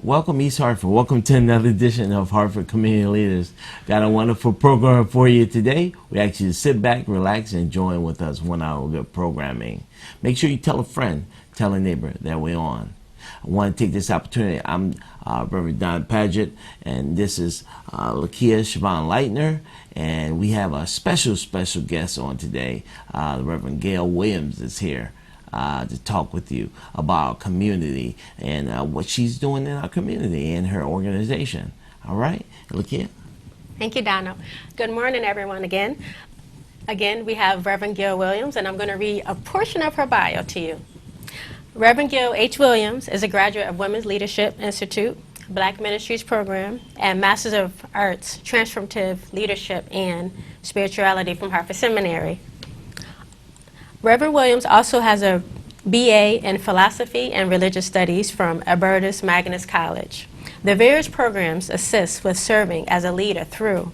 Welcome, East Hartford. Welcome to another edition of Hartford Community Leaders. Got a wonderful program for you today. We ask you to sit back, relax, and join with us 1 hour of good programming. Make sure you tell a friend, tell a neighbor that we're on. I want to take this opportunity. I'm Reverend Don Padgett, and this is Lakia Siobhan Leitner, and we have a special guest on today. The Reverend Gail Williams is here to talk with you about our community and what she's doing in our community and her organization. All right, Lakia? Thank you, Donald. Good morning, everyone, again. Again, we have Reverend Gail Williams, and I'm going to read a portion of her bio to you. Reverend Gail H. Williams is a graduate of Women's Leadership Institute, Black Ministries Program, and Masters of Arts, Transformative Leadership and Spirituality from Hartford Seminary. Reverend Williams also has a BA in Philosophy and Religious Studies from Albertus Magnus College. The various programs assist with serving as a leader through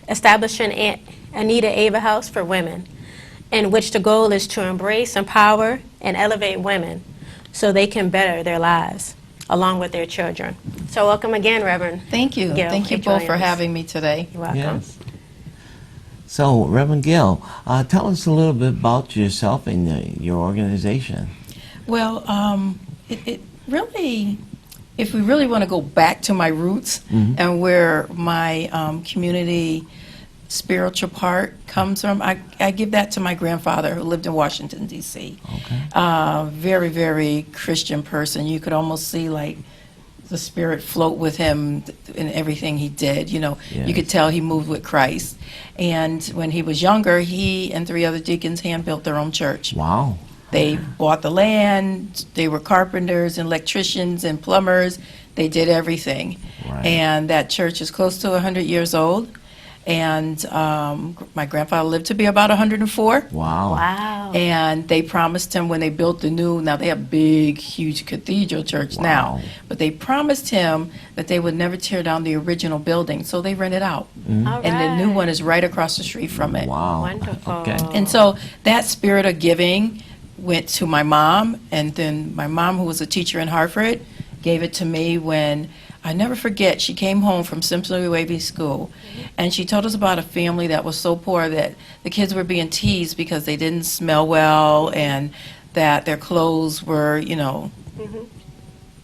establishing Anita Ava House for Women, in which the goal is to embrace, empower, and elevate women so they can better their lives along with their children. So welcome again, Reverend. Thank you. Gail Thank you H. both for Williams. having me today. You're welcome. Yes. So, Reverend Gail, tell us a little bit about yourself and your organization. Well, it really, if we really want to go back to my roots and where my community spiritual part comes from, I give that to my grandfather who lived in Washington, D.C. Okay. Very, very Christian person. You could almost see like the spirit float with him in everything he did. You know, Yes. You could tell he moved with Christ. And when he was younger, he and 3 other deacons hand-built their own church. Wow. They bought the land, they were carpenters and electricians and plumbers, they did everything. Right. And that church is close to 100 years old. And my grandfather lived to be about 104. Wow. Wow. And they promised him when they built the new, now they have big, huge cathedral church now, Wow. but they promised him that they would never tear down the original building, so they rent it out. All And the new right. one is right across the street from it. Wow. Wonderful. Okay. And so that spirit of giving went to my mom, and then my mom, who was a teacher in Hartford, gave it to me when, I never forget, she came home from Simpson Wavy School, and she told us about a family that was so poor that the kids were being teased because they didn't smell well and that their clothes were, you know,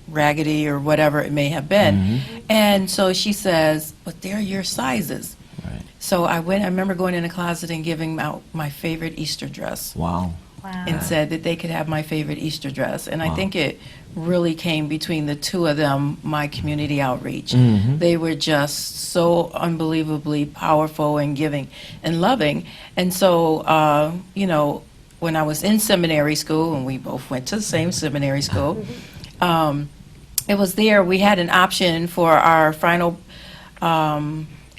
raggedy or whatever it may have been. And so she says, but they're your sizes. Right. So I remember going in the closet and giving out my favorite Easter dress Wow. Wow. and said that they could have my favorite Easter dress. And Wow. I think it really came between the two of them, my community outreach. They were just so unbelievably powerful and giving and loving. And so, you know, when I was in seminary school, and we both went to the same seminary school, it was there, we had an option for our final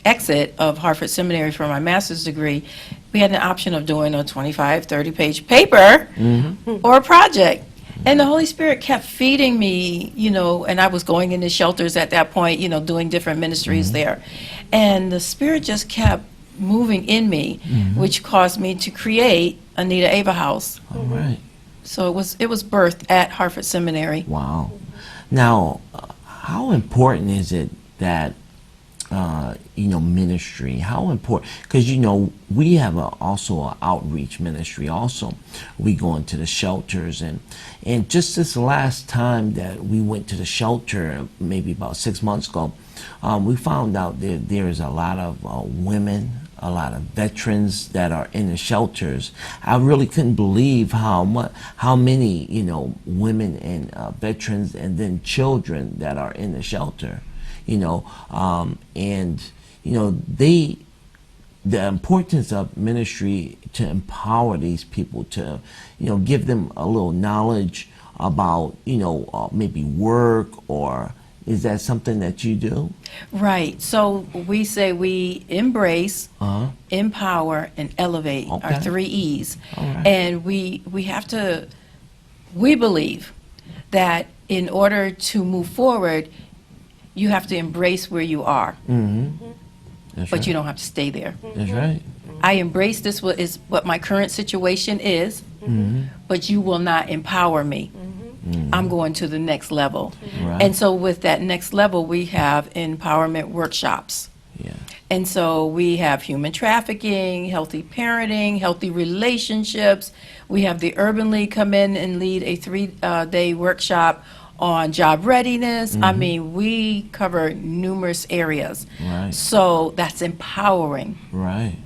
exit of Hartford Seminary for my master's degree. We had an option of doing a 25, 30-page paper or a project. And the Holy Spirit kept feeding me, you know, and I was going into shelters at that point, you know, doing different ministries there. And the Spirit just kept moving in me, which caused me to create Anita Ava House. All right. So it was birthed at Hartford Seminary. Wow. Now, how important is it that, you know, ministry, how important, because, you know, we have also an outreach ministry also. We go into the shelters, and just this last time that we went to the shelter, maybe about 6 months ago, we found out that there's a lot of women, a lot of veterans that are in the shelters. I really couldn't believe how many, you know, women and veterans and then children that are in the shelter, you know, and, you know, the importance of ministry to empower these people, to, you know, give them a little knowledge about, you know, maybe work, or is that something that you do? Right. So we say we embrace, Uh-huh. empower, and elevate, Okay. our 3 E's. All right. And we have to, we believe that in order to move forward, you have to embrace where you are, That's but right. you don't have to stay there. That's right. I embrace this, what is what my current situation is, but you will not empower me. I'm going to the next level. Right. And so with that next level, we have empowerment workshops. Yeah. And so we have human trafficking, healthy parenting, healthy relationships. We have the Urban League come in and lead a 3-day workshop on job readiness. I mean, we cover numerous areas. Right. So that's empowering. Right.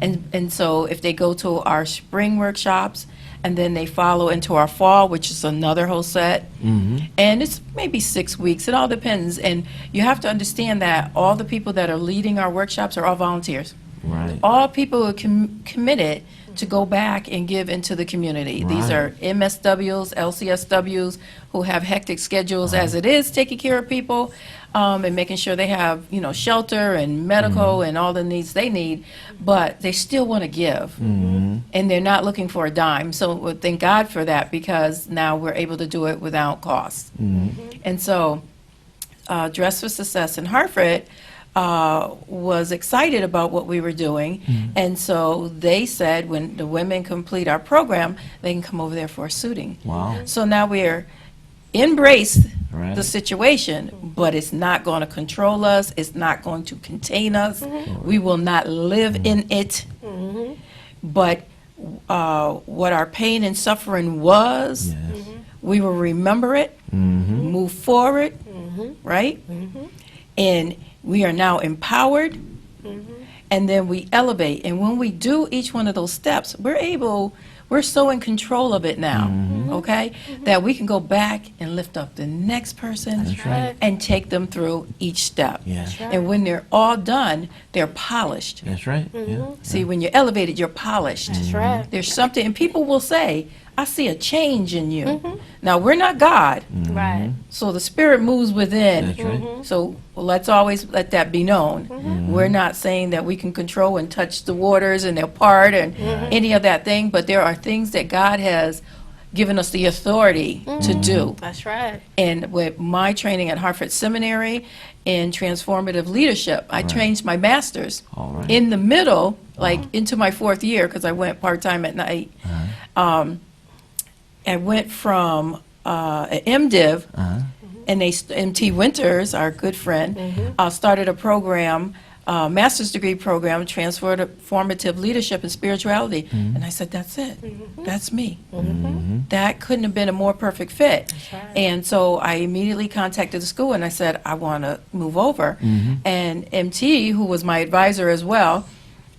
And so if they go to our spring workshops and then they follow into our fall, which is another whole set, and it's maybe 6 weeks, it all depends. And you have to understand that all the people that are leading our workshops are all volunteers. Right. All people who are committed to go back and give into the community. These Right. are MSWs, LCSWs who have hectic schedules as it is, taking care of people and making sure they have, shelter and medical and all the needs they need, but they still want to give. And they're not looking for a dime. So thank God for that, because now we're able to do it without cost. And so Dress for Success in Hartford was excited about what we were doing, and so they said when the women complete our program, they can come over there for a suiting. Wow. So now we're embrace Right. the situation, but it's not going to control us. It's not going to contain us. We will not live in it. But what our pain and suffering was, Yes. we will remember it, move forward, right? And we are now empowered, and then we elevate. And when we do each one of those steps, we're so in control of it now, okay, that we can go back and lift up the next person That's right. and take them through each step. Yeah. And when they're all done, they're polished. That's right. Yeah. See, when you're elevated, you're polished. That's right. There's something, and people will say, I see a change in you. Now, we're not God, Right. so the Spirit moves within. That's right. So let's always let that be known. We're not saying that we can control and touch the waters and they'll part and any of that thing, but there are things that God has given us the authority to do. That's right. And with my training at Hartford Seminary in transformative leadership, I changed my master's. All right. In the middle, like into my 4th year, because I went part-time at night, I went from an MDiv, and MT Winters, our good friend, started a program, master's degree program, transformative leadership and spirituality. And I said, that's it. That's me. That couldn't have been a more perfect fit. right. And so I immediately contacted the school and I said, I want to move over. And MT, who was my advisor as well,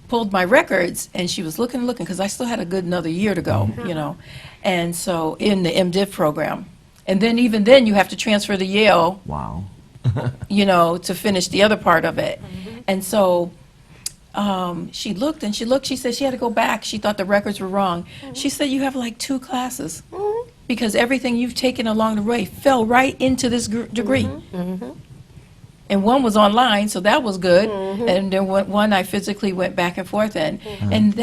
pulled my records, and she was looking, because I still had a good another year to go, And so in the MDiv program. And then even then, you have to transfer to Yale, Wow. to finish the other part of it. And so she looked and she looked. She said she had to go back. She thought the records were wrong. She said, you have like 2 classes because everything you've taken along the way fell right into this degree. And one was online, so that was good. And then one I physically went back and forth in. And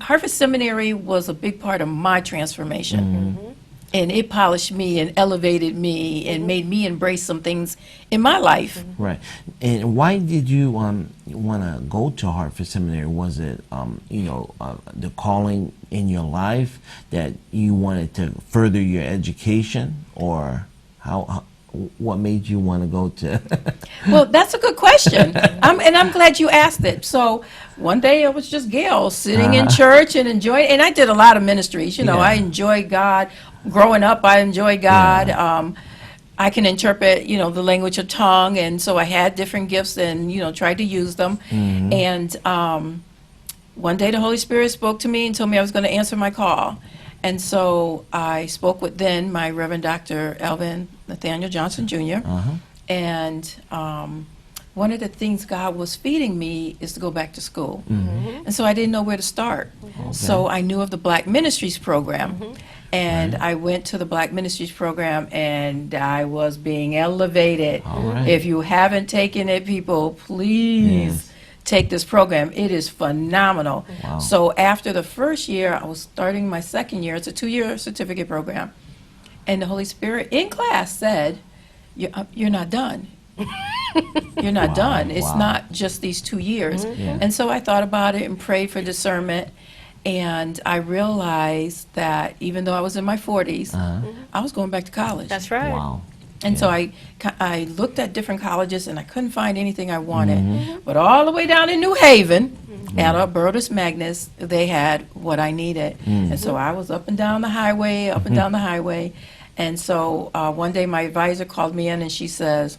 Harvard Seminary was a big part of my transformation. And it polished me and elevated me and made me embrace some things in my life. Right. And why did you want to go to Hartford Seminary? Was it, the calling in your life that you wanted to further your education, or what made you want to go to? Well, that's a good question. And I'm glad you asked it. So one day I was just Gail sitting in church and enjoying, and I did a lot of ministries. Yeah. I enjoyed God. Growing up, I enjoyed God. I can interpret, the language of tongue, and so I had different gifts and, tried to use them. And one day the Holy Spirit spoke to me and told me I was going to answer my call. And so I spoke with then my Reverend Dr. Alvin Nathaniel Johnson Jr. And one of the things God was feeding me is to go back to school. And so I didn't know where to start. So I knew of the Black Ministries program. And I went to the Black Ministries program, and I was being elevated. All right. If you haven't taken it, people, please take this program. It is phenomenal. Wow. So after the first year, I was starting my second year. It's a 2-year certificate program. And the Holy Spirit in class said, you're not done. You're not done. It's Wow. not just these 2 years. Yeah. And so I thought about it and prayed for discernment. And I realized that even though I was in my 40s, I was going back to college. That's right. Wow. And so I looked at different colleges and I couldn't find anything I wanted. But all the way down in New Haven, at Albertus Magnus, they had what I needed. And so I was up and down the highway, up and down the highway. And so one day my advisor called me in and she says,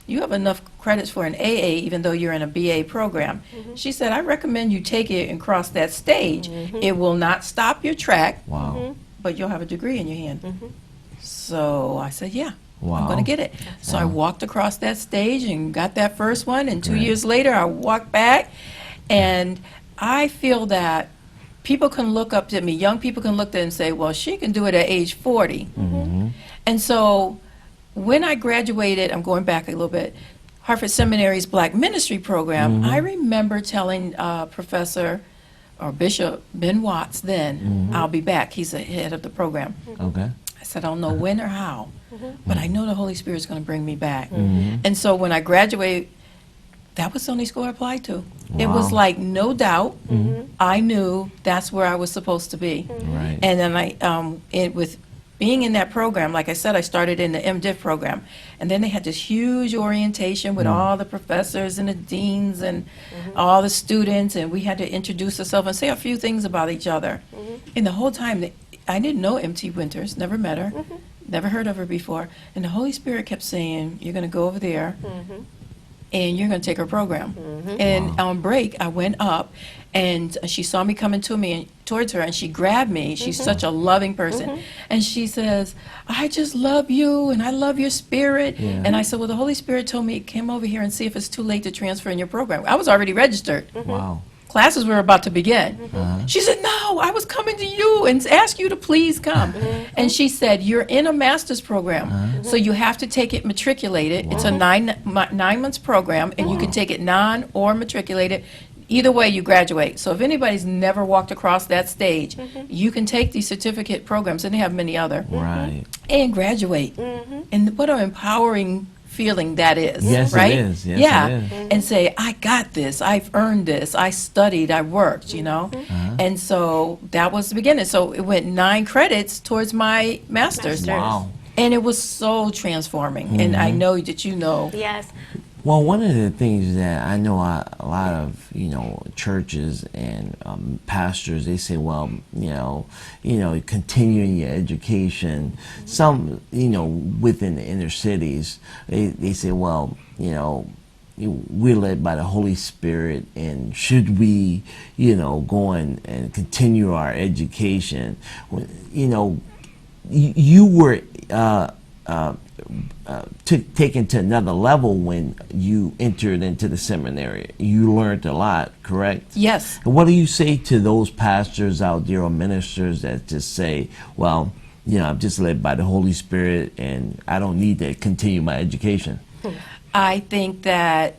"You have enough credits for an AA even though you're in a BA program." She said, "I recommend you take it and cross that stage. It will not stop your track, Wow. but you'll have a degree in your hand." So I said, "Yeah, Wow. I'm going to get it." So I walked across that stage and got that first one, and 2 Great. years later I walked back, and I feel that people can look up to me, young people can look at it and say, "Well, she can do it at age 40." And so when I graduated, I'm going back a little bit, Hartford Seminary's Black Ministry Program, I remember telling Professor or Bishop Ben Watts then, "I'll be back." He's the head of the program. Okay. I said, "I don't know when or how, but I know the Holy Spirit's going to bring me back." And so when I graduated, that was the only school I applied to. It was Wow. like no doubt. I knew that's where I was supposed to be. Right. And then with being in that program, like I said, I started in the MDiv program, and then they had this huge orientation with all the professors and the deans and all the students, and we had to introduce ourselves and say a few things about each other. And the whole time, I didn't know M.T. Winters, never met her, never heard of her before, and the Holy Spirit kept saying, "You're going to go over there, and you're going to take her program." And on break, I went up, and she saw me coming towards her, and she grabbed me. She's such a loving person. And she says, "I just love you, and I love your spirit." Yeah. And I said, "Well, the Holy Spirit told me, come over here and see if it's too late to transfer in your program." I was already registered. Wow. Classes were about to begin. She said, "No, I was coming to you and ask you to please come." And she said, "You're in a master's program, so you have to take it matriculated. It's a 9 months program, and you can take it non or matriculated. Either way, you graduate. So if anybody's never walked across that stage, you can take these certificate programs, and they have many other, Right. and graduate. And what an empowering feeling that is, Yes, it right? is. Yes, yeah, it is. and say, "I got this. I've earned this. I studied. I worked." You know, and so that was the beginning. So it went 9 credits towards my master's, Wow. and it was so transforming. And I know that you know. Yes. Well, one of the things that I know a lot of churches and pastors, they say, well, continuing your education. Some within the inner cities, they say, well, we're led by the Holy Spirit, and should we go and continue our education? You were taken to another level when you entered into the seminary. You learned a lot, correct? Yes. And what do you say to those pastors out there or ministers that just say, well, I'm just led by the Holy Spirit and I don't need to continue my education? I think that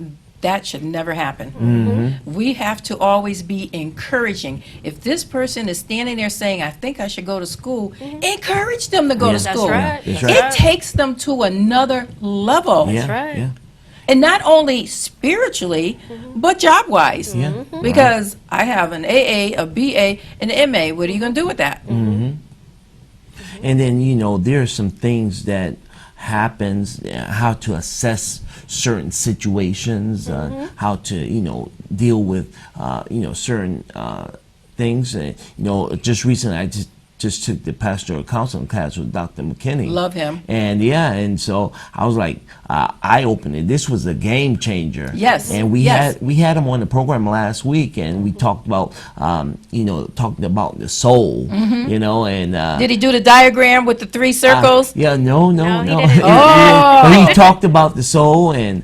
should never happen. We have to always be encouraging. If this person is standing there saying, "I think I should go to school," encourage them to go to Yeah. That's school. right. That's That's right. It takes them to another level. Yeah, right. yeah. And not only spiritually, but job-wise. Yeah. Because I have an AA, a BA, and an MA. What are you going to do with that? And then, there are some things that happens, how to assess certain situations, how to, deal with, certain things. Just recently I just took the pastoral counseling class with Dr. McKinney. Love him. And so I was like, eye-opening. This was a game changer. Yes, And we yes. had him on the program last week, and we talked about, talking about the soul, and Did he do the diagram with the 3 circles? yeah, no. No, he didn't. But he talked about the soul and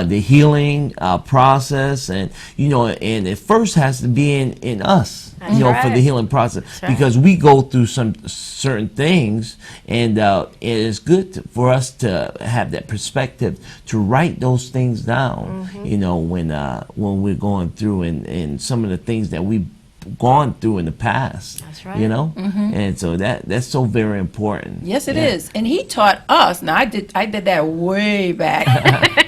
the healing process, and and it first has to be in us. That's For right. the healing process, right. because we go through some certain things, and it is good for us to have that perspective to write those things down. When we're going through and some of the things that we've gone through in the past. That's right. And so that's so very important. Yes, it Yeah. is. And he taught us. Now, I did that way back.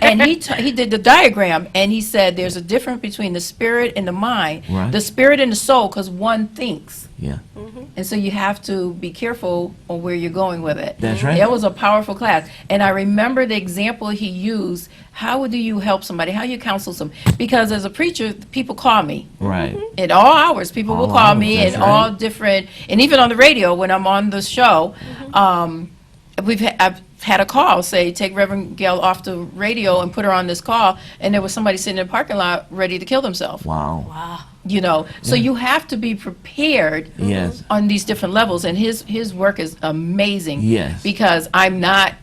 And he did the diagram, and he said there's a difference between the spirit and the mind, Right. the spirit and the soul, because one thinks. Yeah. And so you have to be careful on where you're going with it. That's right. It was a powerful class. And I remember the example he used. How do you help somebody? How you counsel them? Because as a preacher, people call me. Right. At all hours, people will All call hours, me that's in right. all different, and even on the radio when I'm on the show, I've had a call say, take Reverend Gail off the radio and put her on this call, and there was somebody sitting in the parking lot ready to kill themselves. Wow. You know, so you have to be prepared Yes. on these different levels, and his work is amazing. Yes. Because I'm not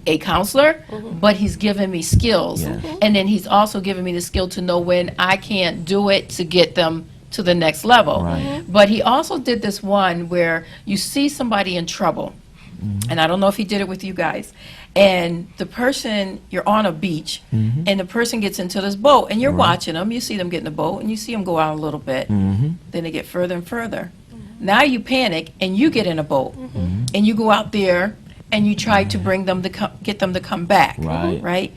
a counselor, but he's given me skills, Yes. and then he's also given me the skill to know when I can't do it to get them to the next level. Right. But he also did this one where you see somebody in trouble, and I don't know if he did it with you guys, and the person, you're on a beach, and the person gets into this boat, and you're watching them, you see them get in the boat, and you see them go out a little bit, then they get further and further. Now you panic, and you get in a boat, and you go out there, and you try to bring them to get them to come back, Right. right?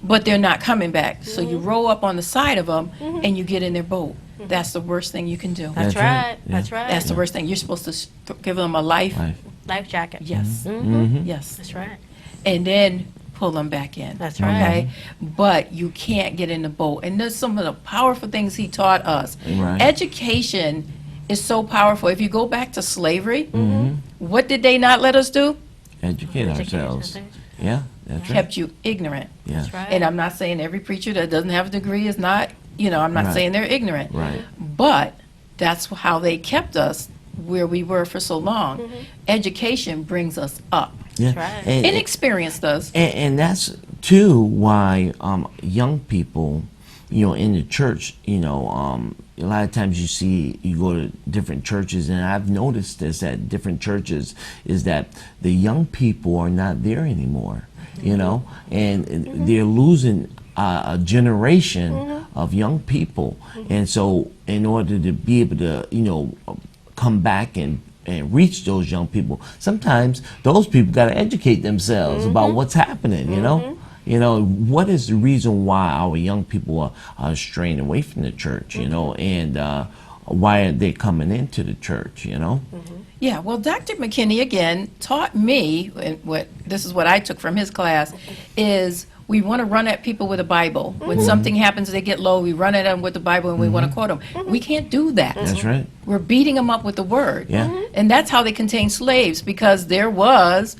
But they're not coming back, so you roll up on the side of them, and you get in their boat. That's the worst thing you can do. That's That's right. right. That's right. That's the worst thing. You're supposed to give them a life. Right. Life jacket. Yes. Mm-hmm. Yes. That's right. And then pull them back in. That's right. Okay? But you can't get in the boat. And there's some of the powerful things he taught us. Right. Education is so powerful. If you go back to slavery, what did they not let us do? Educate ourselves. Yeah. That's right. Kept you ignorant. Yeah. That's right. And I'm not saying every preacher that doesn't have a degree is not, I'm not Right. saying they're ignorant. Right. But that's how they kept us where we were for so long. Education brings us up. Yeah. right. Inexperience does. And that's too why young people, in the church, a lot of times you go to different churches, and I've noticed this at different churches, is that the young people are not there anymore, and they're losing a generation of young people. And so in order to be able to, come back and reach those young people, sometimes those people got to educate themselves about what's happening, what is the reason why our young people are straying away from the church, and why are they coming into the church, Yeah, well, Dr. McKinney, again, taught me, and this is what I took from his class, is we want to run at people with a Bible. When something happens, they get low, we run at them with the Bible and we want to quote them. We can't do that. That's right. We're beating them up with the word. Yeah. And that's how they contained slaves, because there was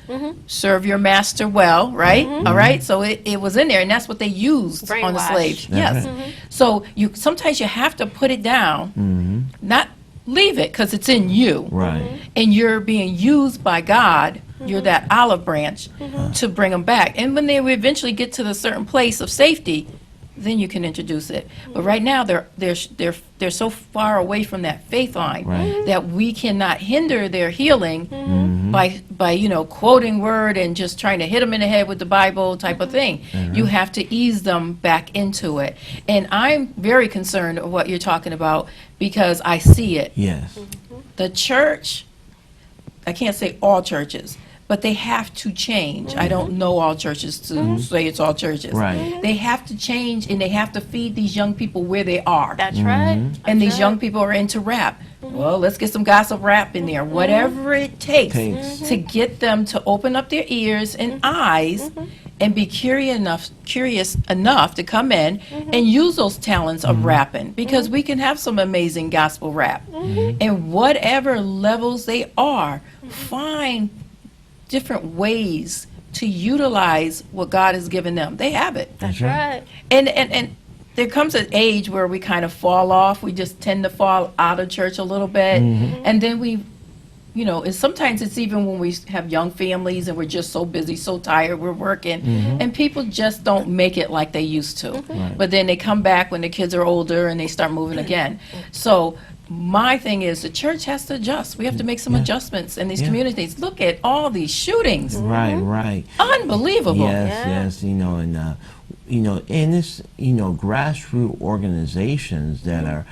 serve your master well, right? All right? So it was in there, and that's what they used on the Brainwash. slaves. That's Yes. right. So sometimes you have to put it down, not leave it, because it's in you. Right. And you're being used by God. You're that olive branch to bring them back. And when they eventually get to the certain place of safety, then you can introduce it. But right now they're so far away from that faith line Right. that we cannot hinder their healing by quoting word and just trying to hit them in the head with the Bible type of thing. You have to ease them back into it. And I'm very concerned of what you're talking about, because I see it. Yes. The church, I can't say all churches, but they have to change. I don't know all churches to say it's all churches. Right. They have to change, and they have to feed these young people where they are. That's right. And these That's young right. people are into rap. Well, let's get some gossip rap in there. Whatever it takes to get them to open up their ears and eyes and be curious enough to come in and use those talents of rapping, because we can have some amazing gospel rap. And whatever levels they are, find different ways to utilize what God has given them. They have it. That's right. right. And there comes an age where we kind of fall off. We just tend to fall out of church a little bit. And then and sometimes it's even when we have young families and we're just so busy, so tired, we're working, and people just don't make it like they used to. Right. But then they come back when the kids are older and they start moving again. So my thing is the church has to adjust. We have to make some adjustments in these communities. Look at all these shootings. Right. Unbelievable. Yes, and in this, grassroots organizations that are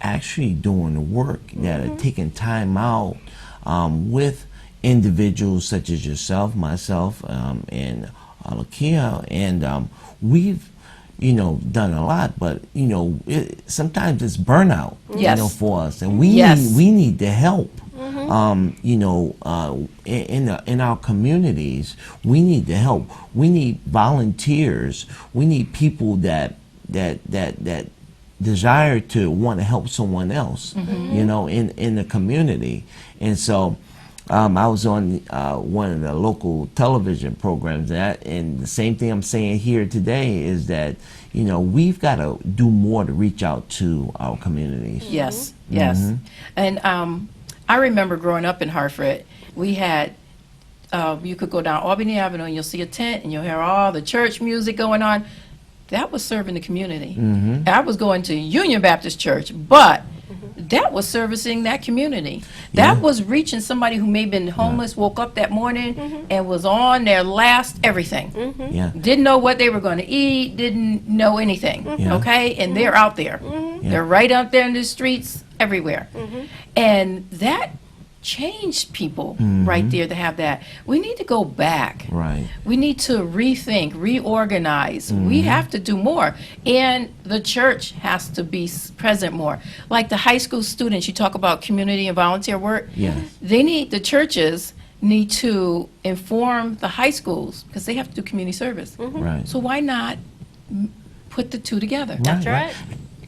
actually doing the work, that are taking time out with individuals such as yourself, myself, and Lakia, and we've, done a lot, but sometimes it's burnout, Yes. for us, and we Yes. need the help. In our communities, we need the help. We need volunteers. We need people that desire to want to help someone else, in the community. And so I was on one of the local television programs, and the same thing I'm saying here today is that, we've got to do more to reach out to our communities. Yes, yes. And I remember growing up in Hartford, we had, you could go down Albany Avenue and you'll see a tent and you'll hear all the church music going on. That was serving the community. I was going to Union Baptist Church, but that was servicing that community. That was reaching somebody who may have been homeless, woke up that morning and was on their last everything. Yeah. Didn't know what they were going to eat, didn't know anything, Yeah. okay? And they're out there. They're right out there in the streets everywhere. And that changed people right there to have that. We need to go back. Right. We need to rethink, reorganize. We have to do more. And the church has to be present more. Like the high school students, you talk about community and volunteer work. Yes. The churches need to inform the high schools because they have to do community service. Right. So why not put the two together? That's right.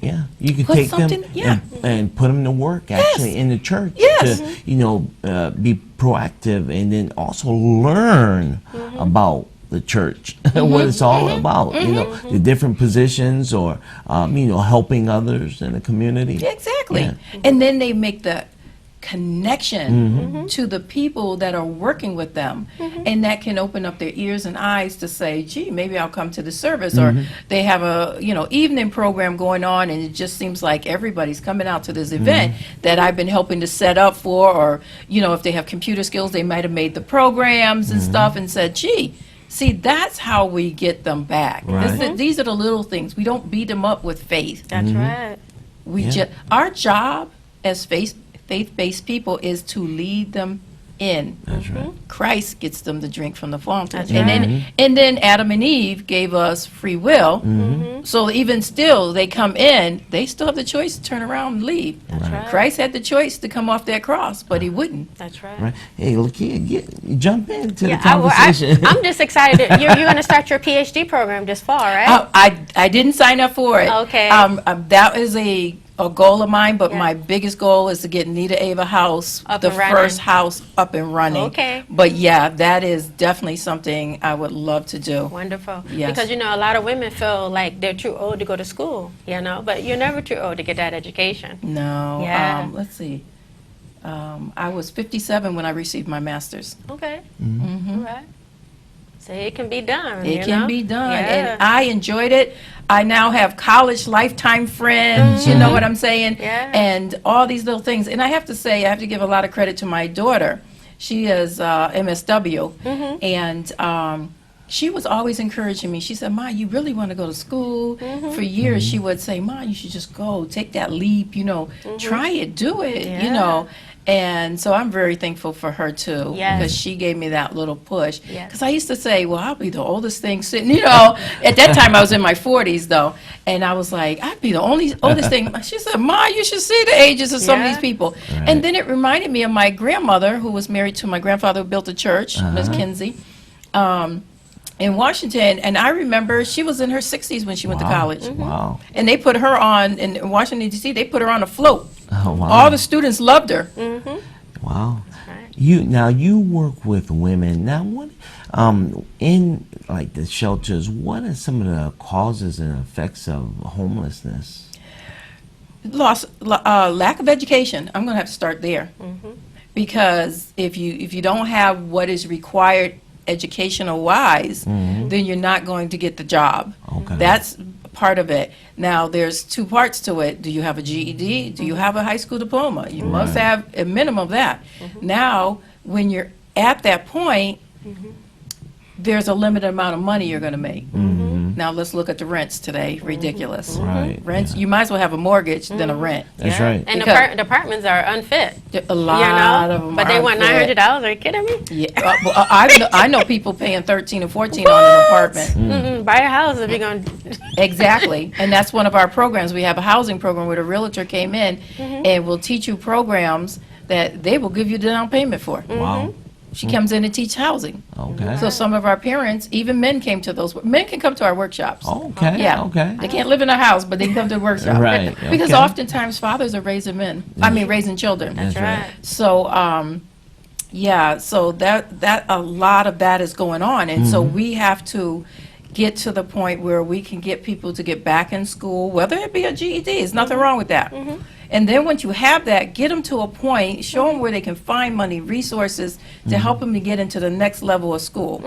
Yeah, you can Put take them something- yeah. and put them to work actually in the church Yes. to be proactive and then also learn about the church, what it's all about. The different positions or helping others in the community. Exactly. Yeah. And then they make the connection to the people that are working with them. And that can open up their ears and eyes to say, gee, maybe I'll come to the service. Or they have a, evening program going on and it just seems like everybody's coming out to this event that I've been helping to set up for. Or, if they have computer skills, they might have made the programs and stuff and said, gee, see, that's how we get them back. Right. These are the little things. We don't beat them up with faith. That's right. Our job as faith-based people is to lead them in. That's right. Christ gets them to drink from the fountain. That's And then Adam and Eve gave us free will. So even still, they come in, they still have the choice to turn around and leave. That's right. Christ had the choice to come off that cross, but he wouldn't. That's right. Right. Hey, Lakia, jump into the Yeah, conversation. I'm just excited. You're going to start your PhD program this fall, right? I didn't sign up for it. Okay. That is a goal of mine, but Yeah. my biggest goal is to get Nita Ava House, Up the and running. first house up and running. Okay. But yeah, that is definitely something I would love to do. Wonderful. Yes. Because, a lot of women feel like they're too old to go to school, but you're never too old to get that education. No. Yeah. Let's see. I was 57 when I received my master's. Okay. All right. So it can be done. It can be done. Yeah. And I enjoyed it. I now have college lifetime friends, you know what I'm saying? Yeah. And all these little things. And I have to say, I have to give a lot of credit to my daughter. She is MSW. And she was always encouraging me. She said, Ma, you really want to go to school? For years, she would say, Ma, you should just go, take that leap, try it, do it, Yeah. And so I'm very thankful for her too, Yes. because she gave me that little push. Yes. Because I used to say, well, I'll be the oldest thing sitting, At that time, I was in my 40s though, and I was like, I'd be the oldest thing. She said, Ma, you should see the ages of some of Yeah. these people. And then it reminded me of my grandmother, who was married to my grandfather who built a church, Miss Kinsey, in Washington. And I remember she was in her 60s when she went to college. Wow. And they put her on, in Washington, D.C., they put her on a float. Oh, wow. All the students loved her. Wow. right. You work with women. Now, what in like the shelters? What are some of the causes and effects of homelessness? Lack of education. I'm going to have to start there. Because if you don't have what is required educational wise, then you're not going to get the job. Okay. That's part of it. Now, there's two parts to it. Do you have a GED? Do you have a high school diploma? You must Right. have a minimum of that. Now, when you're at that point, there's a limited amount of money you're going to make. Now let's look at the rents today. Ridiculous. Right. Rents. You might as well have a mortgage than a rent. That's Yeah. right. And Because- the apartments are unfit. A lot of them. But they are want unfit. $900. Are you kidding me? Yeah, I know people paying 13 or 14 on an apartment. Mm-mm, buy a house if you're going to. Exactly, and that's one of our programs. We have a housing program where the realtor came in and will teach you programs that they will give you the down payment for. Wow. She comes in to teach housing. Okay. So some of our parents, even men came to those. Men can come to our workshops. Okay. Yeah. Okay. They can't live in our house, but they can come to the workshop. Right, Because okay. oftentimes fathers are raising men. I mean, raising children. That's right. So, yeah, so that a lot of that is going on, and so we have to get to the point where we can get people to get back in school, whether it be a GED. There's nothing wrong with that. And then once you have that, get them to a point, show them where they can find money, resources to help them to get into the next level of school.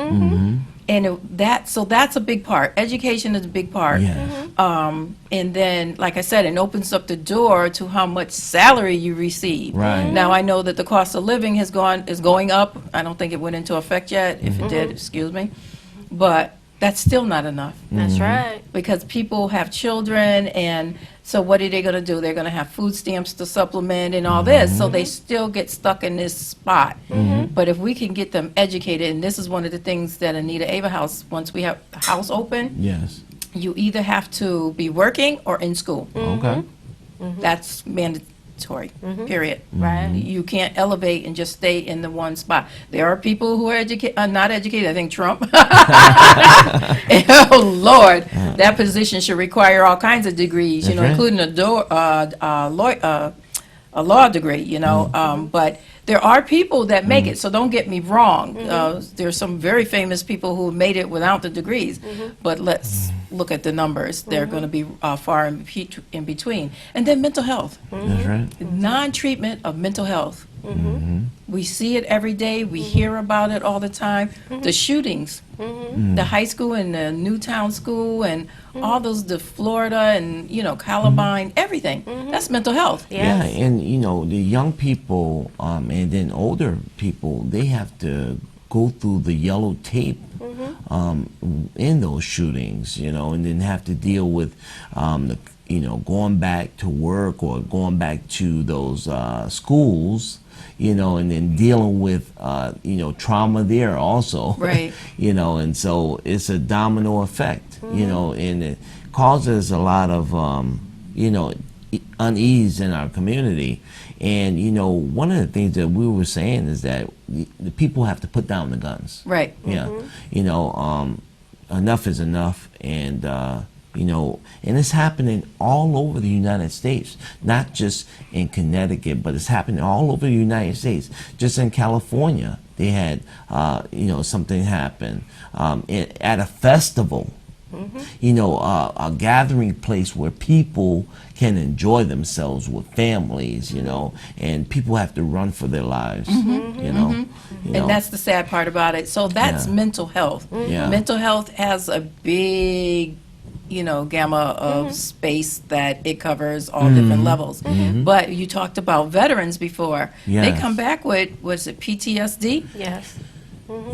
And so that's a big part. Education is a big part. Yes. And then, like I said, it opens up the door to how much salary you receive. Right. Now, I know that the cost of living is going up. I don't think it went into effect yet. If it did, excuse me. But that's still not enough That's right. because people have children, and so what are they going to do? They're going to have food stamps to supplement and all this, so they still get stuck in this spot. But if we can get them educated, and this is one of the things that Anita Ava House, once we have the house open, Yes. you either have to be working or in school. Okay. That's mandatory, period. Right. You can't elevate and just stay in the one spot. There are people who are not educated. I think Trump. Oh Lord, that position should require all kinds of degrees, That's right. including a law degree. But there are people that make it. So don't get me wrong. There's some very famous people who made it without the degrees. But let's look at the numbers. They're going to be far in between. And then mental health. That's right. Non-treatment of mental health. We see it every day. We hear about it all the time. The shootings, the high school and the Newtown school, and all those, the Florida and Columbine, everything. That's mental health. Yeah, Yes. and the young people, and then older people, they have to go through the yellow tape in those shootings, and then have to deal with going back to work or going back to those schools, and then dealing with trauma there also. Right. And so it's a domino effect, and it causes a lot of unease in our community. And one of the things that we were saying is that the people have to put down the guns. Right. Yeah. Enough is enough, and and it's happening all over the United States, not just in Connecticut, but it's happening all over the United States. Just in California, they had something happen at a festival. A gathering place where people can enjoy themselves with families, and people have to run for their lives, And that's the sad part about it. So that's Yeah. mental health. Yeah. Mental health has a big, gamma of space that it covers all different levels. But you talked about veterans before. They Yes. come back with, was it PTSD? Yes.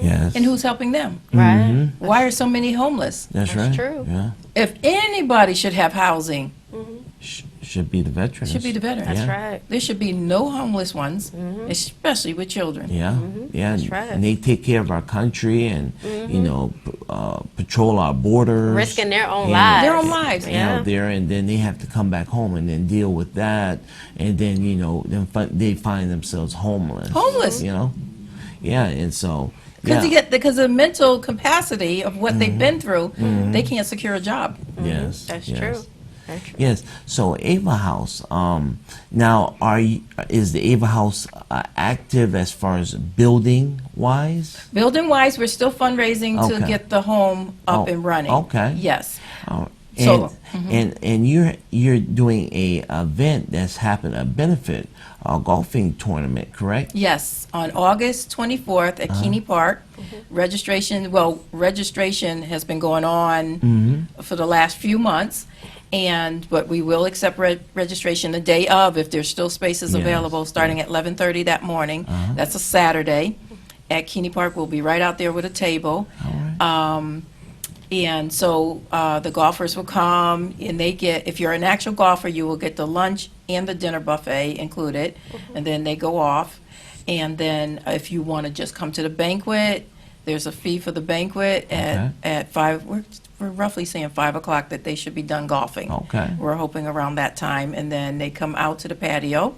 Yes. And who's helping them? Right. Why are so many homeless? That's That's right. true. Yeah. If anybody should have housing, Should be the veterans. it should be the veterans. That's Yeah. right. There should be no homeless ones, especially with children. Yeah, yeah, That's right. and they take care of our country and patrol our borders, Risking their own and- lives. Their own lives. Yeah. there, and then they have to come back home and then deal with that, and then they find themselves homeless. Homeless. Yeah, and so yeah, Because of the mental capacity of what they've been through, they can't secure a job. yes, That's yes. true. That's true. Yes. So Ava House. Now, is the Ava House active as far as building wise? Building wise, we're still fundraising to Okay. get the home up Oh, and running. okay. Yes. And So- and you're doing a event that's happened, a benefit golfing tournament, correct? Yes, on August 24th at Keeney Park. Registration has been going on for the last few months, but we will accept registration the day of if there's still spaces Yes. available, starting at 11:30 that morning. That's a Saturday. At Keeney Park, we'll be right out there with a table. All right. And so the golfers will come, and they get, if you're an actual golfer, you will get the lunch and the dinner buffet included, and then they go off. And then if you want to just come to the banquet, there's a fee for the banquet at 5, we're roughly saying 5 o'clock that they should be done golfing. Okay. We're hoping around that time, and then they come out to the patio.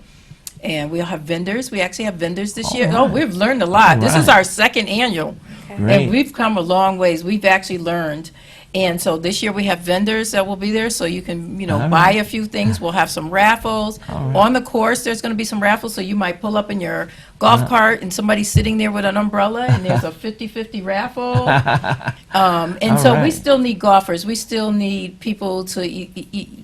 And we'll have vendors. We actually have vendors this year. All Oh, right. we've learned a lot. All This is right. our second annual. Great. And we've come a long ways. We've actually learned. And so this year we have vendors that will be there, so you can, All buy right. a few things. We'll have some raffles. All right. On the course, there's going to be some raffles, so you might pull up in your golf cart and somebody's sitting there with an umbrella, and there's a 50-50 raffle. And All so we right. still need golfers. We still need people to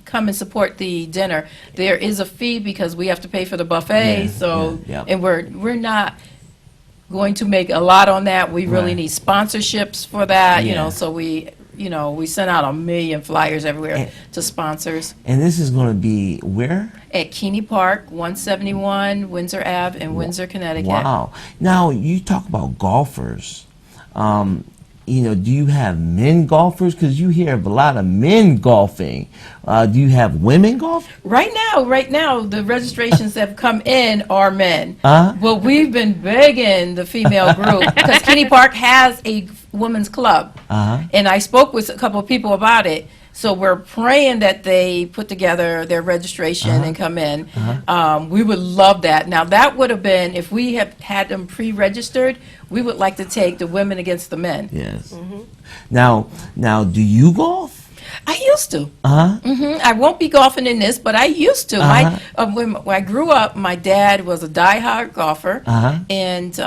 come and support the dinner. There is a fee because we have to pay for the buffet, Yeah, so, yeah, yeah. and we're not going to make a lot on that. We really Right. need sponsorships for that, Yeah. so we send out 1,000,000 flyers everywhere And- to sponsors. And this is going to be where? At Keeney Park, 171 Windsor Ave in Windsor, Connecticut. Wow. Now, you talk about golfers. Do you have men golfers? Because you hear of a lot of men golfing. Do you have women golf? Right now, the registrations that have come in are men. Uh-huh. Well, we've been begging the female group because Keeney Park has a women's club. Uh-huh. And I spoke with a couple of people about it. So we're praying that they put together their registration and come in. We would love that. Now, that would have been, if we have had them pre-registered, we would like to take the women against the men. Yes. Now, do you golf? I used to. Uh-huh. I won't be golfing in this, but I used to. When I grew up, my dad was a diehard golfer, and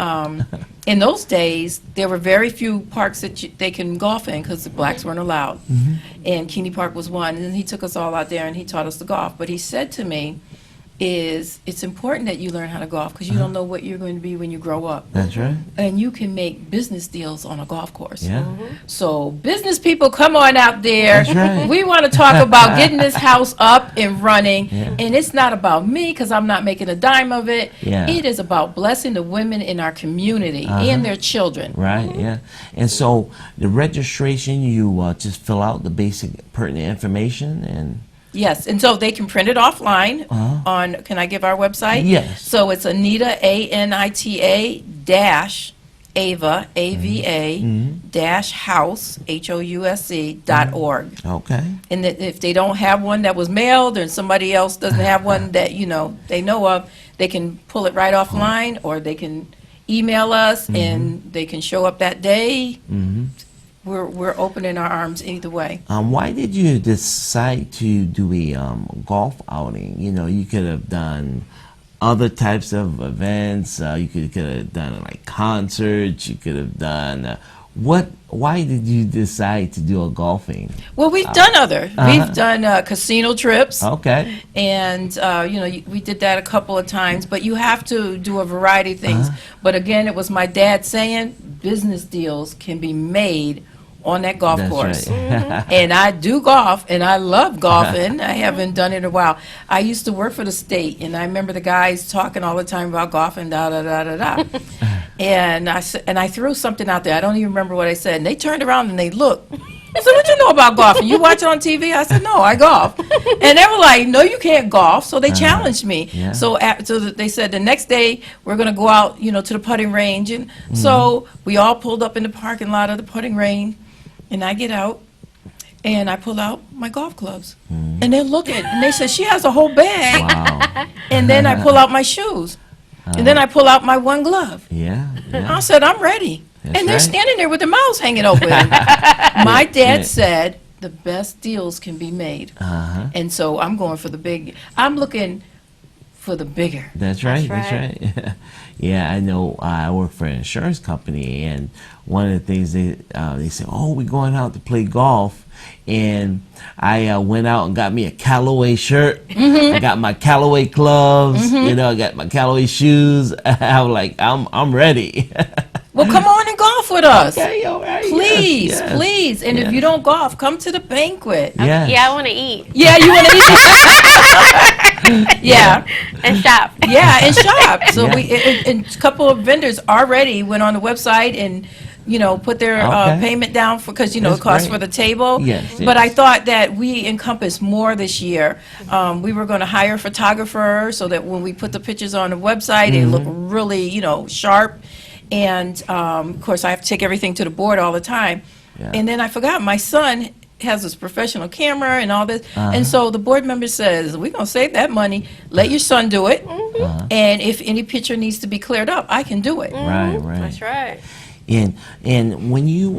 in those days, there were very few parks that they can golf in because the blacks weren't allowed. And Keeney Park was one, and he took us all out there and he taught us to golf. But he said to me, it's important that you learn how to golf because you don't know what you're going to be when you grow up. That's right. And you can make business deals on a golf course. Yeah. So business people, come on out there. That's right. We want to talk about getting this house up and running. Yeah. And it's not about me because I'm not making a dime of it. Yeah. It is about blessing the women in our community and their children. Right, yeah. And so the registration, you just fill out the basic pertinent information and... Yes, and so they can print it offline on, can I give our website? Yes. So it's Anita, ANITA dash Ava, AVA dash house, HOUSE.org. Okay. And that if they don't have one that was mailed or somebody else doesn't have one that, they know of, they can pull it right offline or they can email us and they can show up that day. We're opening our arms either way. Why did you decide to do a golf outing? You could have done other types of events. You could have done like concerts. You could have done Why did you decide to do a golfing? Well, we've done other. We've done casino trips. Okay. And, we did that a couple of times, but you have to do a variety of things. But again, it was my dad saying business deals can be made on that golf That's course. right. And I do golf, and I love golfing. I haven't done it in a while. I used to work for the state, and I remember the guys talking all the time about golfing, da-da-da-da-da. And I threw something out there. I don't even remember what I said. And they turned around and they looked. I said, what you know about golfing? You watch it on TV? I said, no, I golf. And they were like, no, you can't golf. So they challenged me. Yeah. So they said the next day we're going to go out, to the putting range. And so we all pulled up in the parking lot of the putting range. And I get out and I pull out my golf clubs. And they're looking. And they said, she has a whole bag. Wow. And then I pull out my shoes. And then I pull out my one glove. Yeah. yeah. I said, I'm ready. That's And they're right. standing there with their mouths hanging open. My dad Yeah. said the best deals can be made. Uh-huh. And so I'm going for the big. I'm looking for the bigger. That's right. That's That's right. Yeah, I know. I work for an insurance company, and one of the things they say, "Oh, we're going out to play golf," and I went out and got me a Callaway shirt. I got my Callaway gloves. I got my Callaway shoes. I was like, I'm ready. Well, come on and golf with us. Okay, all right. yes, Please, yes. please. And Yes. if you don't golf, come to the banquet. Yes. Yeah, I want to eat Yeah, you want to eat? Yeah. and shop. Yeah, and shop. So Yeah. and a couple of vendors already went on the website and put their Okay. payment down for, because, That's it costs great. for the table. Yes, But I yes. thought that we encompass more this year. We were going to hire a photographer so that when we put the pictures on the website, they look really, sharp. And, of course, I have to take everything to the board all the time. Yeah. And then I forgot, my son has this professional camera and all this. Uh-huh. And so the board member says, we're going to save that money. Let your son do it. And if any picture needs to be cleared up, I can do it. Right, right. That's right. And when you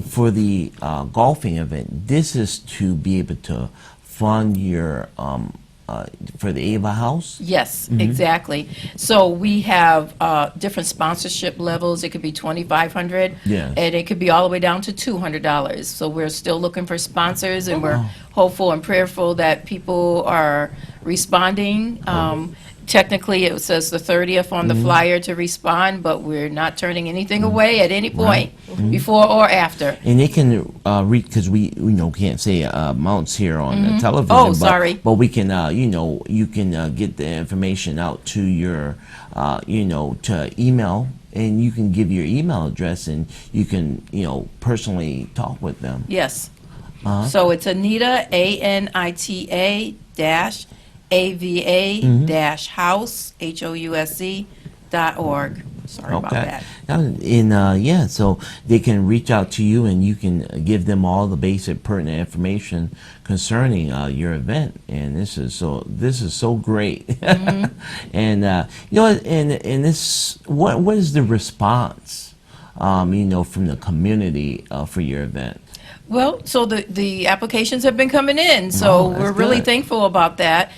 for the golfing event, this is to be able to fund your for the Ava House. Yes, exactly. So we have different sponsorship levels. It could be $2,500, Yes. and it could be all the way down to $200. So we're still looking for sponsors, and we're hopeful and prayerful that people are responding. Technically, it says the 30th on the flyer to respond, but we're not turning anything away at any point, before or after. And they can read, because we can't say amounts here on the television. Oh, but, sorry. But we can you can get the information out to your to email, and you can give your email address, and you can personally talk with them. Yes. So it's Anita, ANITA dash AVA dash house, HOUSE.org. Sorry about that. And so they can reach out to you, and you can give them all the basic pertinent information concerning your event. And this is so great. And and this what is the response from the community for your event? Well, so the applications have been coming in, so Oh, that's we're really good. thankful about that.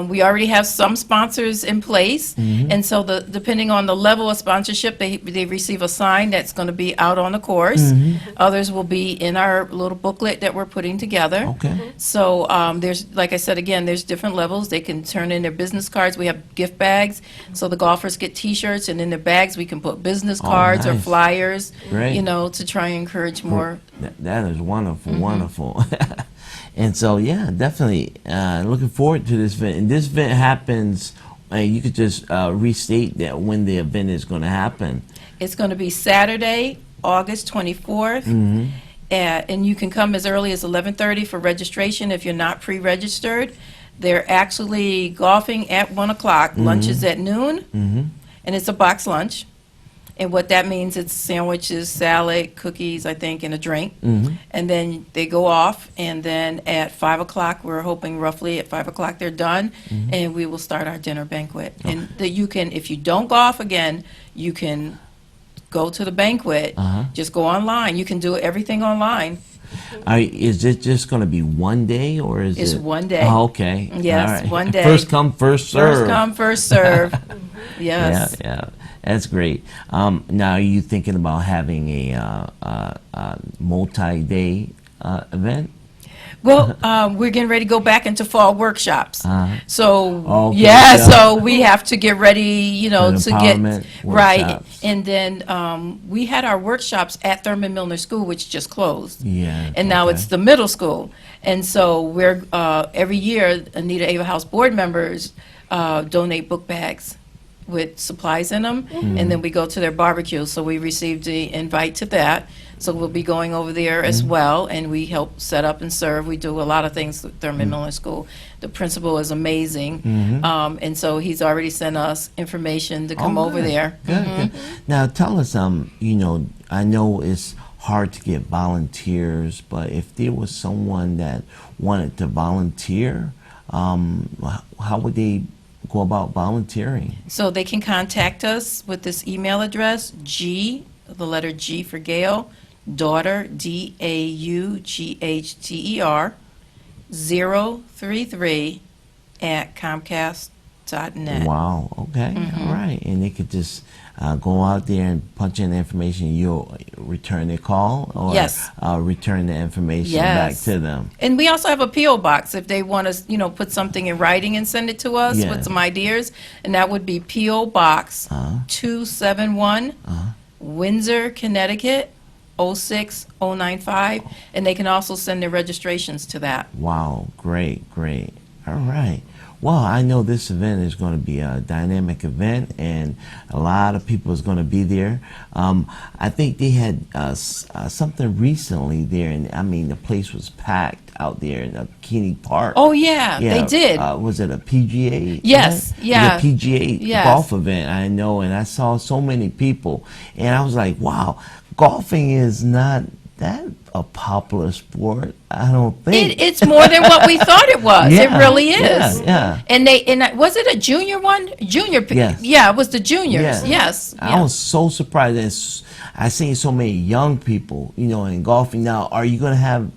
We already have some sponsors in place, Mm-hmm. and so depending on the level of sponsorship, they receive a sign that's going to be out on the course. Mm-hmm. Others will be in our little booklet that we're putting together. Okay. So there's, like I said again, there's different levels. They can turn in their business cards. We have gift bags, so the golfers get T-shirts, and in their bags we can put business cards or nice. flyers, Great. to try and encourage more. That is wonderful, wonderful. And so, yeah, definitely looking forward to this event. And this event happens, you could just restate that when the event is going to happen. It's going to be Saturday, August 24th, and you can come as early as 11:30 for registration if you're not pre-registered. They're actually golfing at 1 o'clock. Lunch is at noon, and it's a box lunch. And what that means, it's sandwiches, salad, cookies, I think, and a drink. And then they go off, and then at 5 o'clock, we're hoping roughly at 5 o'clock they're done, and we will start our dinner banquet. And that you can, if you don't golf again, you can go to the banquet, just go online. You can do everything online. Is it just going to be one day, or is It's it? one day. Oh, okay. Yes, All right. one day. First come, first serve. First come, first serve. Yes. Yeah. That's great. Now, are you thinking about having a multi-day event? Well, we're getting ready to go back into fall workshops. So, Okay, yeah, yeah. so we have to get ready, For to get, empowerment right. workshops. And then we had our workshops at Thurman Milner School, which just closed. Yeah. And now okay. it's the middle school. And so we're, every year, Anita Ava House board members donate book bags with supplies in them, and then we go to their barbecue. So we received the invite to that. So we'll be going over there as well, and we help set up and serve. We do a lot of things at Thurman Milner School. The principal is amazing, and so he's already sent us information to come over good. there. Good. Now, tell us, I know it's hard to get volunteers, but if there was someone that wanted to volunteer, how would they go about volunteering? So they can contact us with this email address, the letter G for Gail, daughter, DAUGHTER, 033 at Comcast.net. Wow. Okay. All right. And they could just go out there and punch in the information. You'll return their call, or Yes. return the information Yes. back to them. And we also have a P.O. box if they want to, put something in writing and send it to us Yeah. with some ideas. And that would be P.O. Box 271, Windsor, Connecticut, 06095. And they can also send their registrations to that. Wow. Great. All right. Well, I know this event is going to be a dynamic event, and a lot of people is going to be there. I think they had something recently there, and I mean the place was packed out there in Keeney Park. Oh, yeah, they did. Was it a PGA? Yes, event? yeah. It was a PGA Yes. golf event. I know, and I saw so many people, and I was like, wow, golfing is not that a popular sport. I don't think. It's more than what we thought it was. It Yeah, really is. yeah. And was it a junior one? Junior. Yes. Yeah, it was the juniors. Yeah. Yes. I yeah. was so surprised. I seen so many young people, in golfing. Now, are you going to have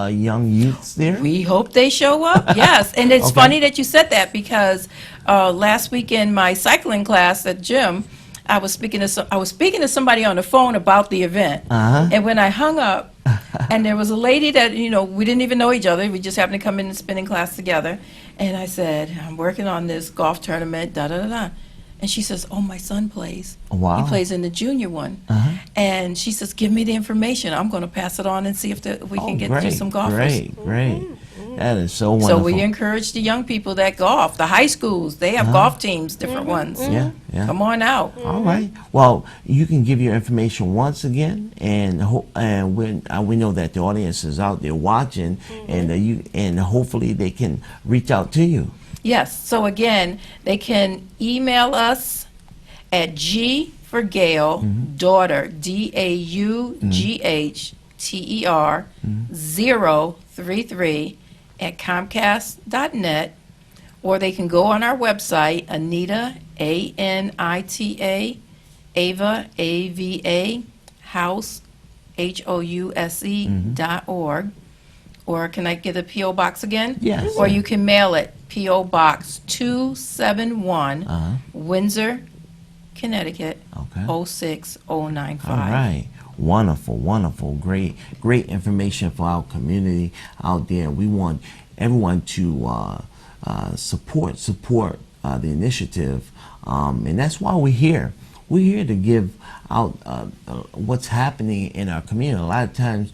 young youths there? We hope they show up. Yes, and it's Okay. funny that you said that because last week in my cycling class at gym, I was speaking to somebody on the phone about the event, Uh-huh. and when I hung up, and there was a lady that we didn't even know each other. We just happened to come in and spinning class together, and I said, I'm working on this golf tournament. Da da da da. And she says, oh, my son plays. Wow. He plays in the junior one. Uh-huh. And she says, give me the information. I'm going to pass it on and see if we can get you some golfers. Great. That is so wonderful. So we encourage the young people that golf. The high schools, they have golf teams, different ones. Yeah. Come on out. All right. Well, you can give your information once again, and we know that the audience is out there watching, and hopefully they can reach out to you. Yes. So again, they can email us at G for Gail, daughter, DAUGHTER 033 at Comcast.net, or they can go on our website, Anita, ANITA, Ava, AVA, House, HOUSE.org. Or can I get a P.O. Box again? Yes. Or you can mail it, P.O. Box 271, Windsor, Connecticut, Okay. 06095. All right. Wonderful. Great information for our community out there. We want everyone to support the initiative, and that's why we're here. We're here to give out what's happening in our community. A lot of times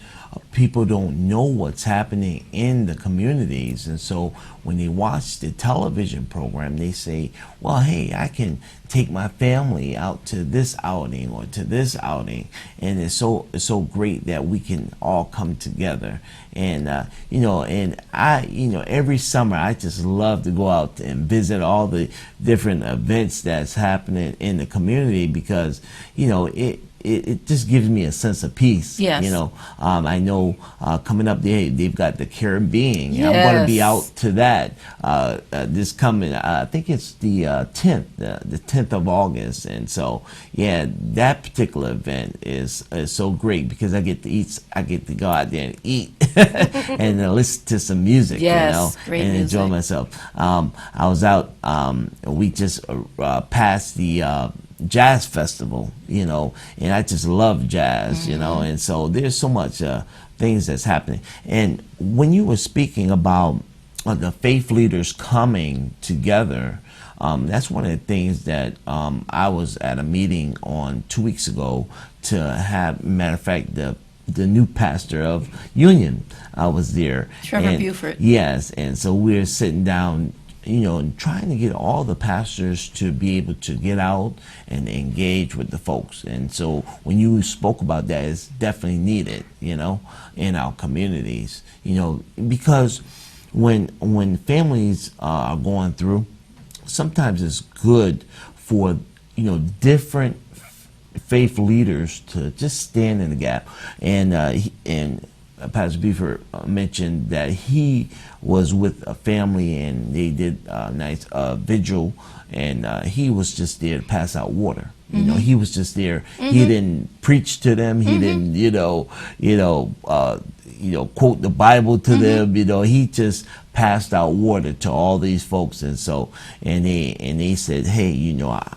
people don't know what's happening in the communities, and so when they watch the television program, they say, well, hey, I can take my family out to this outing or to this outing, and it's so great that we can all come together. And and I every summer I just love to go out and visit all the different events that's happening in the community, because it just gives me a sense of peace. Yes. I know coming up there, they've got the Caribbean. Yes. I'm going to be out to that this coming, I think it's the 10th, the 10th of August. And so, yeah, that particular event is so great because I get to eat, I get to go out there and eat and listen to some music, Yes, great and music. enjoy myself. I was out, we just passed the jazz festival, and I just love jazz, and so there's so much things that's happening. And when you were speaking about the faith leaders coming together, that's one of the things that I was at a meeting on 2 weeks ago to have. Matter of fact, the new pastor of Union was there. Trevor Buford. Yes, and so we're sitting down, and trying to get all the pastors to be able to get out and engage with the folks. And so when you spoke about that, it's definitely needed, in our communities, because when families are going through, sometimes it's good for, different faith leaders to just stand in the gap. And Pastor Buford mentioned that he was with a family and they did a nice vigil, and he was just there to pass out water. He was just there. He didn't preach to them. He didn't, quote the Bible to them. He just passed out water to all these folks. And so, and they said, hey,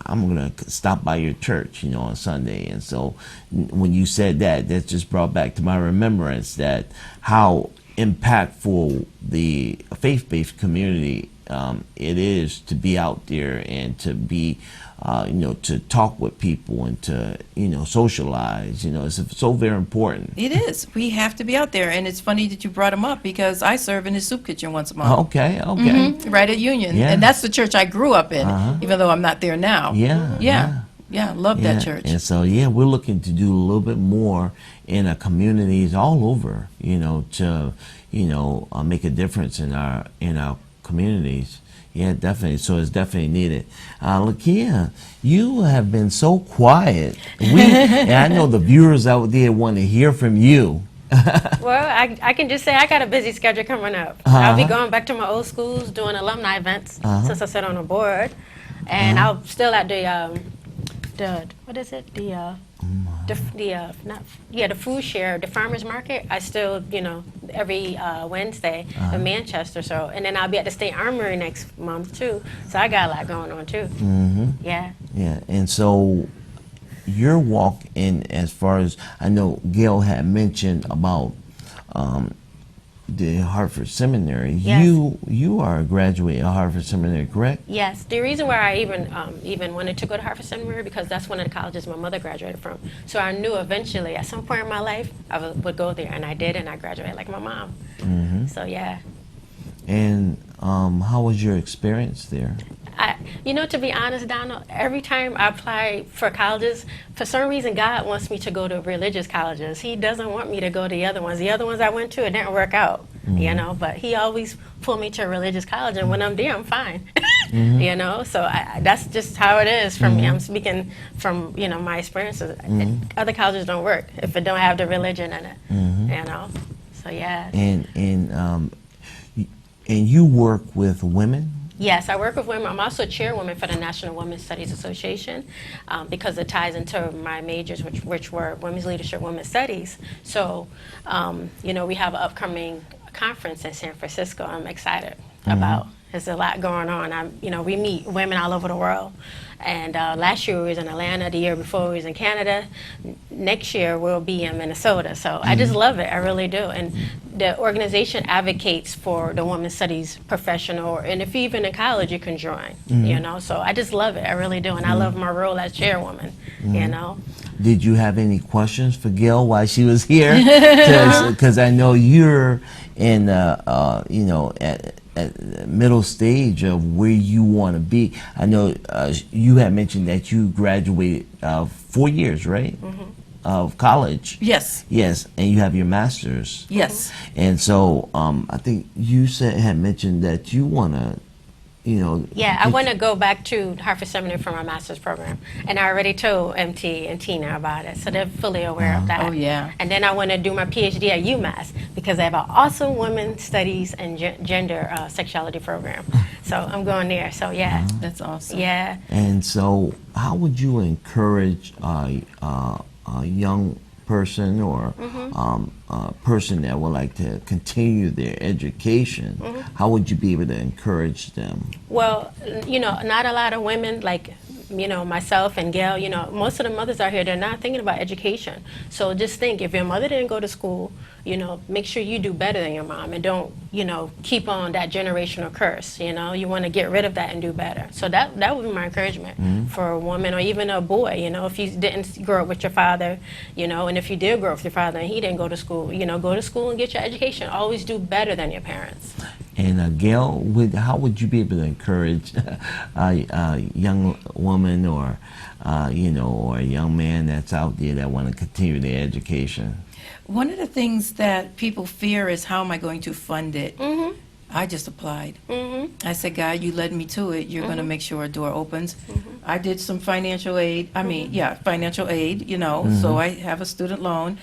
I'm gonna stop by your church, on Sunday. And so, when you said that just brought back to my remembrance that how impactful the faith-based community it is to be out there and to be, to talk with people and to, socialize. It's so very important. It is. We have to be out there. And it's funny that you brought him up because I serve in his soup kitchen once a month. Okay. Right at Union. Yeah. And that's the church I grew up in, even though I'm not there now. Yeah. Yeah, love that church. And so, we're looking to do a little bit more in our communities all over, to, make a difference in our communities. Yeah, definitely. So it's definitely needed. Lakia, you have been so quiet. And I know the viewers out there want to hear from you. Well, I can just say I got a busy schedule coming up. I'll be going back to my old schools, doing alumni events since I sit on a board. And I'm still at the what is it? The food share, the farmers market. I still, every Wednesday in Manchester. So, and then I'll be at the State Armory next month too. So I got a lot going on too. Yeah. Yeah, and so your walk in, as far as I know, Gail had mentioned about the Hartford Seminary. Yes. You are a graduate of Hartford Seminary, correct? Yes. The reason why I even wanted to go to Hartford Seminary because that's one of the colleges my mother graduated from. So I knew eventually, at some point in my life, I would go there, and I did, and I graduated like my mom. So yeah. And how was your experience there? To be honest, Donald, every time I apply for colleges, for some reason God wants me to go to religious colleges. He doesn't want me to go to the other ones. The other ones I went to, it didn't work out, but he always pulled me to a religious college, and when I'm there, I'm fine. So that's just how it is for me. I'm speaking from, my experiences. Other colleges don't work if it don't have the religion in it, So, yeah. And you work with women? Yes, I work with women. I'm also chairwoman for the National Women's Studies Association because it ties into my majors, which were Women's Leadership, Women's Studies. So, we have an upcoming conference in San Francisco I'm excited about. There's a lot going on. We meet women all over the world. And last year we was in Atlanta. The year before we was in Canada. Next year we'll be in Minnesota. So I just love it. I really do. And the organization advocates for the women's studies professional. And if you're even in college, you can join. So I just love it. I really do. And I love my role as chairwoman. Did you have any questions for Gail while she was here? Because I know you're in, at the middle stage of where you want to be. I know you had mentioned that you graduated 4 years, right? Of college. Yes. Yes, and you have your master's. Yes. And so I think you had mentioned that you want to, Yeah, I want to go back to Hartford Seminary for my master's program. And I already told MT and Tina about it, so they're fully aware of that. Oh, yeah. And then I want to do my PhD at UMass because they have an awesome women's studies and gender sexuality program. So I'm going there. So, yeah. That's awesome. Yeah. And so how would you encourage a young person or a person that would like to continue their education, how would you be able to encourage them? Well, not a lot of women like, myself and Gail, most of the mothers out here, they're not thinking about education. So just think, if your mother didn't go to school, make sure you do better than your mom and don't, keep on that generational curse, You want to get rid of that and do better. So that would be my encouragement for a woman or even a boy, if you didn't grow up with your father, and if you did grow up with your father and he didn't go to school, go to school and get your education. Always do better than your parents. And Gail, how would you be able to encourage a young woman or, or a young man that's out there that want to continue their education? One of the things that people fear is, how am I going to fund it? I just applied. I said, God, you led me to it. You're going to make sure a door opens. I did some financial aid. Financial aid, so I have a student loan.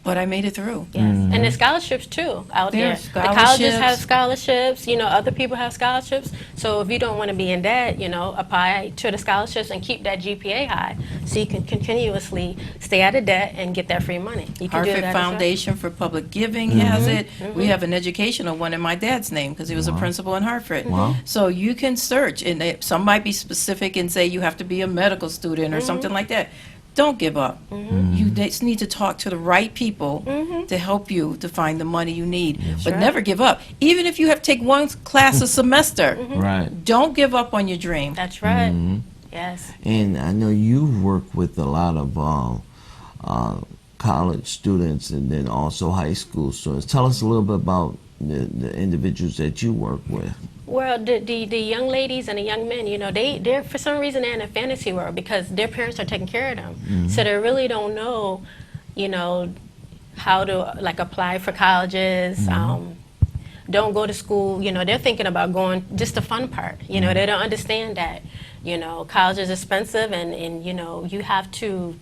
But I made it through. Yes, and the scholarships too out there. There's The colleges have scholarships. Other people have scholarships. So if you don't want to be in debt, apply to the scholarships and keep that GPA high, so you can continuously stay out of debt and get that free money. You can do Hartford that Foundation for Public Giving has it. We have an educational one in my dad's name because he was a principal in Hartford. Wow. So you can search, and some might be specific and say you have to be a medical student or something like that. don't give up. You just need to talk to the right people to help you to find the money you need. But right. never give up. Even if you have to take one class a semester, Right. don't give up on your dream. That's right. Yes. And I know you work with a lot of college students and then also high school students. Tell us a little bit about the individuals that you work with. Well, the young ladies and the young men, you know, they're for some reason they're in a fantasy world because their parents are taking care of them. So they really don't know, you know, how to like apply for colleges. Don't go to school. You know, they're thinking about going just the fun part. You know, they don't understand that, you know, college is expensive and you know, you have to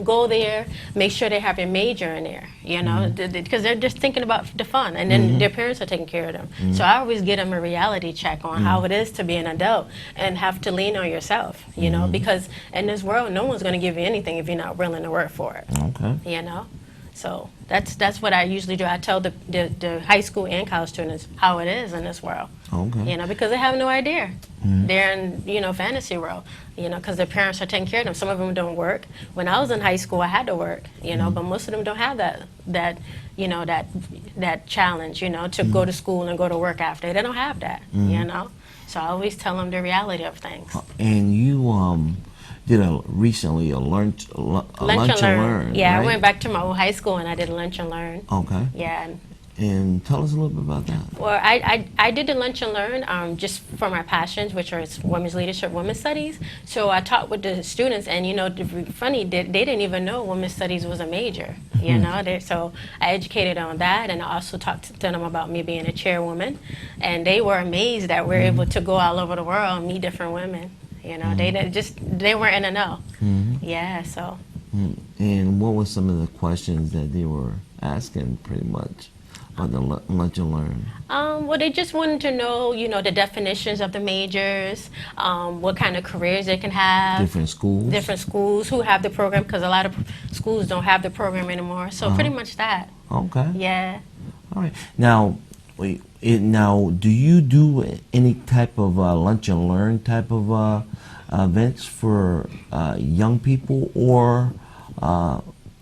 go there, make sure they have their major in there, you know, because they're just thinking about the fun, and then their parents are taking care of them. So I always get them a reality check on how it is to be an adult and have to lean on yourself, you know, because in this world, no one's going to give you anything if you're not willing to work for it, Okay. you know. So that's what I usually do. I tell the high school and college students how it is in this world. Okay. You know, because they have no idea. They're in, you know, fantasy world, you know, because their parents are taking care of them. Some of them don't work. When I was in high school, I had to work, you know, but most of them don't have that you know, that challenge, you know, to go to school and go to work after. They don't have that, you know. So I always tell them the reality of things. And you did recently a lunch and learn. Yeah, right? I went back to my old high school and I did lunch and learn. Okay. Yeah. And tell us a little bit about that. Well, I did the lunch and learn just for my passions, which are women's leadership, women's studies. So I taught with the students, and you know, funny, they didn't even know women's studies was a major. You know, so I educated on that, and I also talked to them about me being a chairwoman, and they were amazed that we're able to go all over the world and meet different women. You know, they weren't in the know. Yeah, so. And what were some of the questions that they were asking, pretty much? On the lunch and learn? Well, they just wanted to know, you know, the definitions of the majors, what kind of careers they can have. Different schools? Who have the program, because a lot of schools don't have the program anymore. So pretty much that. Okay. Yeah. All right. Now, now, do you do any type of lunch and learn type of events for young people or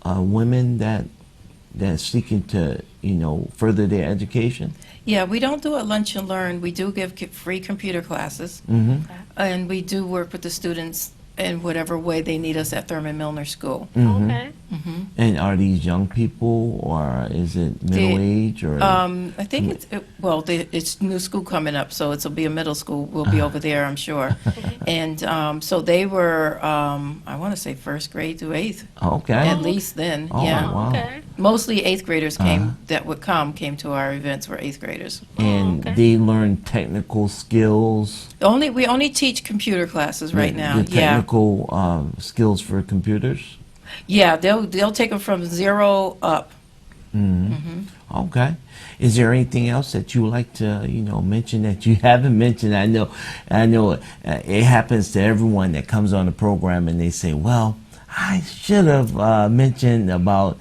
women that's seeking to, you know, further their education? Yeah, we don't do a lunch and learn. We do give free computer classes, and we do work with the students in whatever way they need us at Thurman Milner School. Okay. And are these young people, or is it middle age, or? I think it's new school coming up, so it'll be a middle school. We'll be over there, I'm sure. And so they were, I want to say first grade through eighth, Okay. at least then. Oh, Yeah, wow. Okay. mostly eighth graders came to our events were eighth graders. And okay. they learn technical skills. We only teach computer classes right now. The technical skills for computers. Yeah, they'll take them from 0 up. Okay. Is there anything else that you would like to, you know, mention that you haven't mentioned? I know, it happens to everyone that comes on the program and they say, well, I should have mentioned about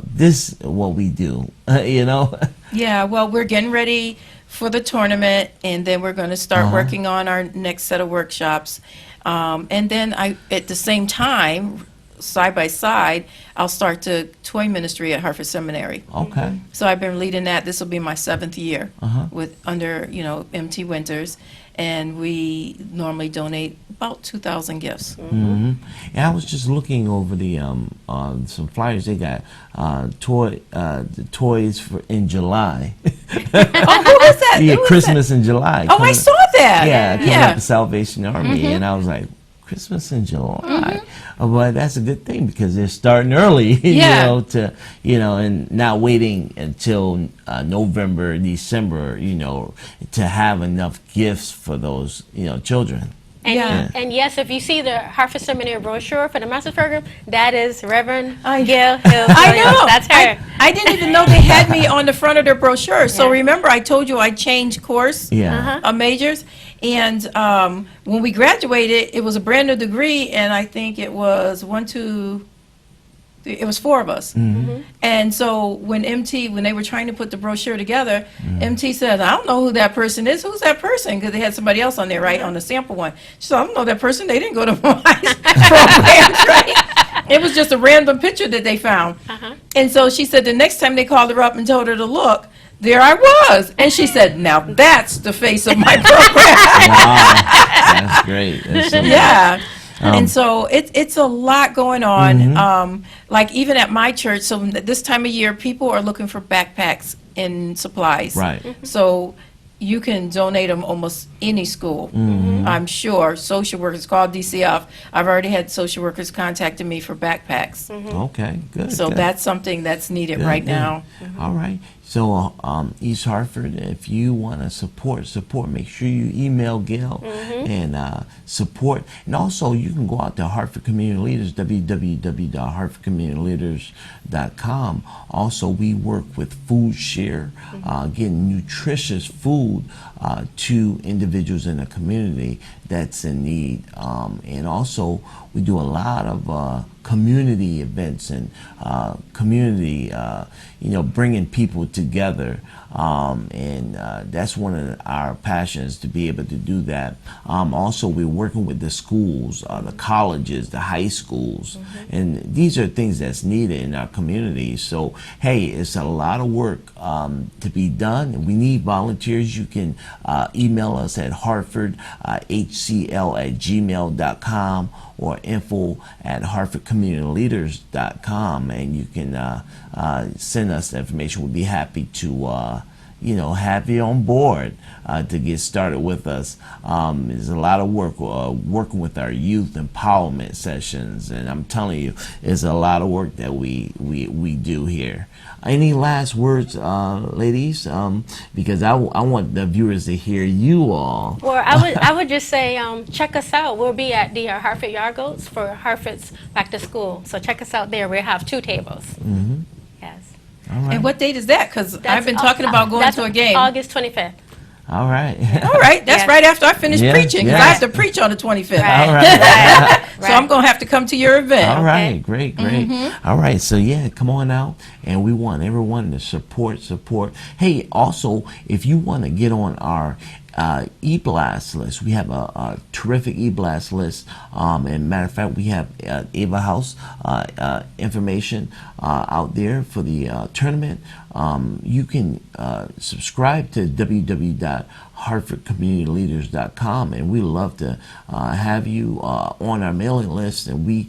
this, what we do, you know? Yeah, well, we're getting ready for the tournament, and then we're going to start working on our next set of workshops. And then at the same time, side by side, I'll start the toy ministry at Hartford Seminary. Okay. So I've been leading that. This will be my 7th year under MT Winters, and we normally donate about 2,000 gifts. And I was just looking over the some flyers they got, the toys for in July. Oh, who was that? Yeah, Who was Christmas in July. that? Oh, I saw that. Yeah, coming up the Salvation Army, and I was like, Christmas in July. But that's a good thing because they're starting early, Yeah. and not waiting until November, December, to have enough gifts for those, children. And, Yeah. and yes, if you see the Hartford Seminary brochure for the master's program, that is Reverend I- Gail Hill. I know. That's her. I didn't even know they had me on the front of their brochure. So Yeah. remember, I told you I changed course Yeah. majors, and when we graduated, it was a brand new degree, and I think it was 1, 2, 3, it was 4 of us. And so when they were trying to put the brochure together, MT said, I don't know who that person is. Who's that person? Because they had somebody else on there, right, on the sample one. She said, I don't know that person. They didn't go to my programs, right? a random picture that they found. Uh-huh. And so she said the next time they called her up and told her to look, there I was. And she said, now that's the face of my program. Wow, that's great. That's so Yeah. And so it's a lot going on. Like even at my church, so this time of year, people are looking for backpacks and supplies. Right. So you can donate them almost any school, I'm sure. Social workers, call DCF. I've already had social workers contacting me for backpacks. Okay, good. So good. that's something that's needed Good, right good. now. All right. So, East Hartford, if you want to support, make sure you email Gail and support. And also, you can go out to Hartford Community Leaders, www.hartfordcommunityleaders.com. Also, we work with Food Share, getting nutritious food to individuals in the community that's in need. And also, we do a lot of community events and community, bringing people together. And that's one of our passions, to be able to do that. Also, we're working with the schools, the colleges, the high schools, and these are things that's needed in our community. So, hey, it's a lot of work to be done. We need volunteers. You can email us at hartfordhcl@gmail.com or info@hartfordcommunityleaders.com, and you can send us the information. We'll be happy to have you on board to get started with us. There's a lot of work working with our youth empowerment sessions, and I'm telling you, it's a lot of work that we do here. Any last words, ladies? Because I want the viewers to hear you all. Well, I would just say check us out. We'll be at the Hartford Yard Goats for Hartford's Back to School. So check us out there. We'll have 2 tables. Yes. All right. And what date is that? Because I've That's been talking about going that's to a game. August 25th. All right. All right, that's Yes. right after I finish Yeah, preaching, because yeah. I have to preach on the 25th. Right. All right. So I'm going to have to come to your event. All right, Okay. great. All right, so yeah, come on out, and we want everyone to support. Hey, also, if you want to get on our e-blast list, we have a terrific e-blast list. And matter of fact, we have Ava House information out there for the tournament. You can subscribe to www.hartfordcommunityleaders.com, and we love to have you on our mailing list, and we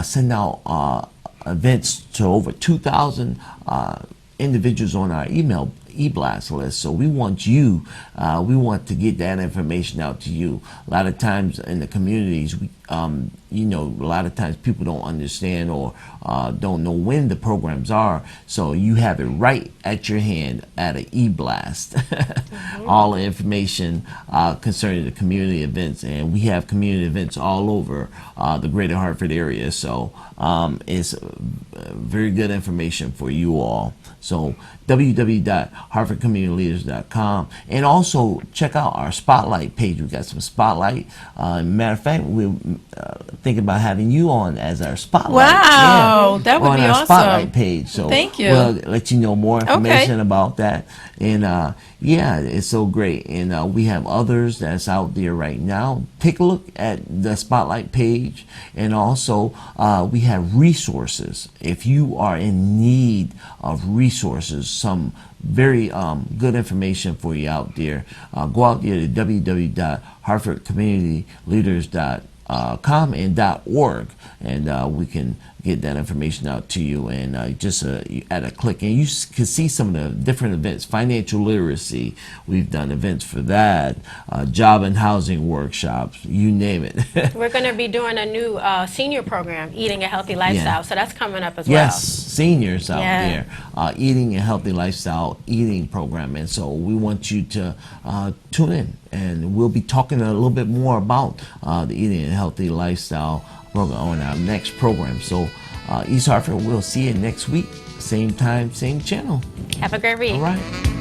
send out events to over 2,000 individuals on our e-blast list. So we want you, we want to get that information out to you. A lot of times in the communities, a lot of times people don't understand or don't know when the programs are. So you have it right at your hand at an e-blast. All the information concerning the community events, and we have community events all over the greater Hartford area. So it's very good information for you all. So www.hartfordcommunityleaders.com, and also check out our spotlight page. We've got some spotlight. Matter of fact, we're thinking about having you on as our spotlight. Wow, that would on be our awesome. spotlight page. So Thank you. we'll let you know more information about that. And yeah, it's so great. And we have others that's out there right now. Take a look at the spotlight page, and also we have resources. If you are in need of resources, some very good information for you out there. Go out there to www.hartfordcommunityleaders.com and .org, and we can get that information out to you, and just at a click, and you can see some of the different events. Financial literacy, we've done events for that, job and housing workshops, you name it. We're going to be doing a new senior program, Eating a Healthy Lifestyle. So that's coming up as Yes, seniors out Yeah. there, eating a healthy lifestyle, eating program. And so we want you to tune in, and we'll be talking a little bit more about the Eating a Healthy Lifestyle program on our next program. So East Hartford, we'll see you next week, same time, same channel. well. Have a great week. All right.